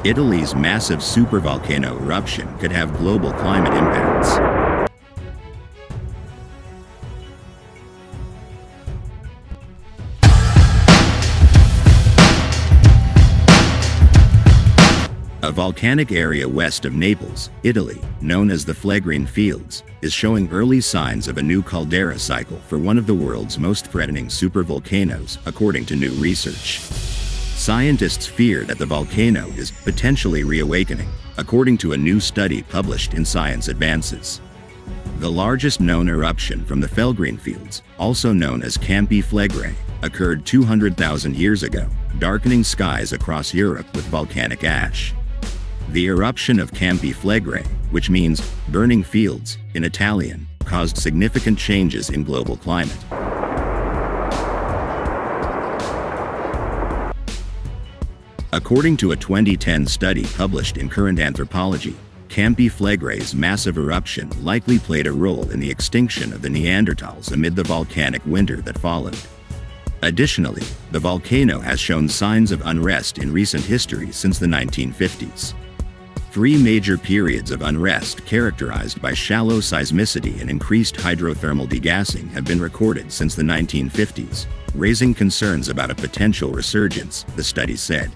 Italy's massive supervolcano eruption could have global climate impacts. A volcanic area west of Naples, Italy, known as the Phlegrean Fields, is showing early signs of a new caldera cycle for one of the world's most threatening supervolcanoes, according to new research. Scientists fear that the volcano is potentially reawakening, according to a new study published in Science Advances. The largest known eruption from the Phelgrean Fields, also known as Campi Flegrei, occurred 200,000 years ago, darkening skies across Europe with volcanic ash. The eruption of Campi Flegrei, which means burning fields in Italian, caused significant changes in global climate. According to a 2010 study published in Current Anthropology, Campi Flegrei's massive eruption likely played a role in the extinction of the Neanderthals amid the volcanic winter that followed. Additionally, the volcano has shown signs of unrest in recent history since the 1950s. Three major periods of unrest characterized by shallow seismicity and increased hydrothermal degassing have been recorded since the 1950s, raising concerns about a potential resurgence, the study said.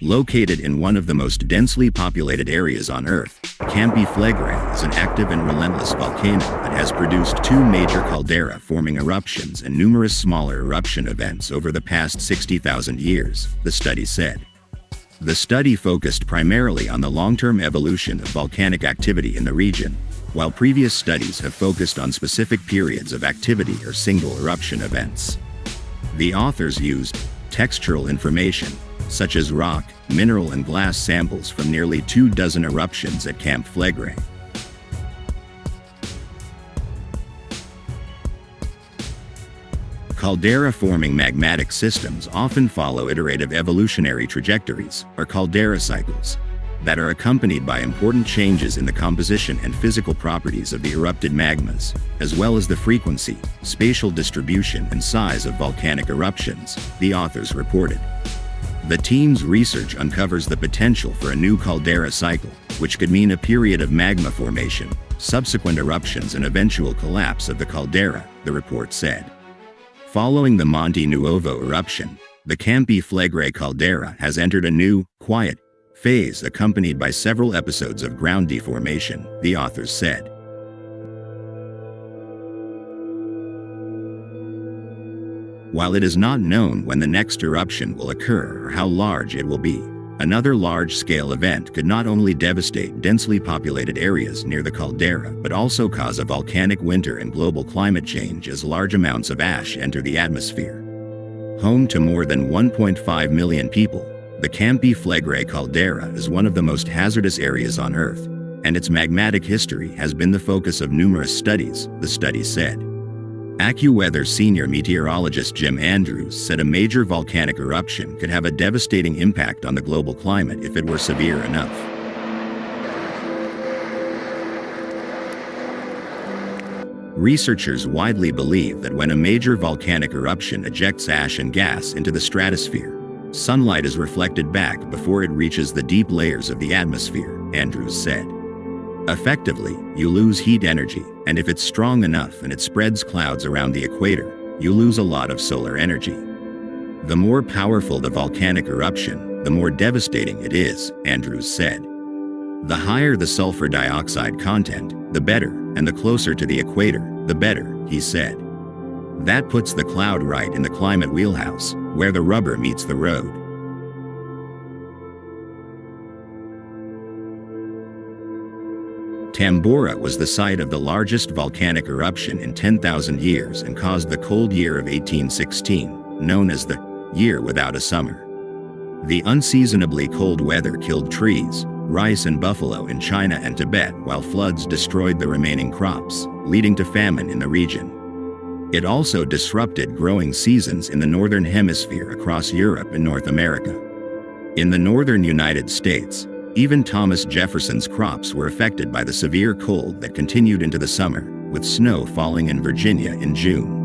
Located in one of the most densely populated areas on Earth, Campi Flegrei is an active and relentless volcano that has produced two major caldera-forming eruptions and numerous smaller eruption events over the past 60,000 years, the study said. The study focused primarily on the long-term evolution of volcanic activity in the region, while previous studies have focused on specific periods of activity or single eruption events. The authors used textural information, such as rock, mineral and glass samples from nearly 24 eruptions at Campi Flegrei. Caldera-forming magmatic systems often follow iterative evolutionary trajectories, or caldera cycles, that are accompanied by important changes in the composition and physical properties of the erupted magmas, as well as the frequency, spatial distribution and size of volcanic eruptions, the authors reported. The team's research uncovers the potential for a new caldera cycle, which could mean a period of magma formation, subsequent eruptions and eventual collapse of the caldera, the report said. Following the Monte Nuovo eruption, the Campi Flegrei caldera has entered a new, quiet phase accompanied by several episodes of ground deformation, the authors said. While it is not known when the next eruption will occur or how large it will be, another large-scale event could not only devastate densely populated areas near the caldera but also cause a volcanic winter and global climate change as large amounts of ash enter the atmosphere. Home to more than 1.5 million people, the Campi Flegrei caldera is one of the most hazardous areas on Earth, and its magmatic history has been the focus of numerous studies, the study said. AccuWeather senior meteorologist Jim Andrews said a major volcanic eruption could have a devastating impact on the global climate if it were severe enough. Researchers widely believe that when a major volcanic eruption ejects ash and gas into the stratosphere, sunlight is reflected back before it reaches the deep layers of the atmosphere, Andrews said. Effectively, you lose heat energy, and if it's strong enough and it spreads clouds around the equator, you lose a lot of solar energy. The more powerful the volcanic eruption, the more devastating it is, Andrews said. The higher the sulfur dioxide content, the better, and the closer to the equator, the better, he said. That puts the cloud right in the climate wheelhouse, where the rubber meets the road. Tambora was the site of the largest volcanic eruption in 10,000 years and caused the cold year of 1816, known as the Year Without a Summer. The unseasonably cold weather killed trees, rice and buffalo in China and Tibet, while floods destroyed the remaining crops, leading to famine in the region. It also disrupted growing seasons in the northern hemisphere across Europe and North America. In the northern United States, even Thomas Jefferson's crops were affected by the severe cold that continued into the summer, with snow falling in Virginia in June.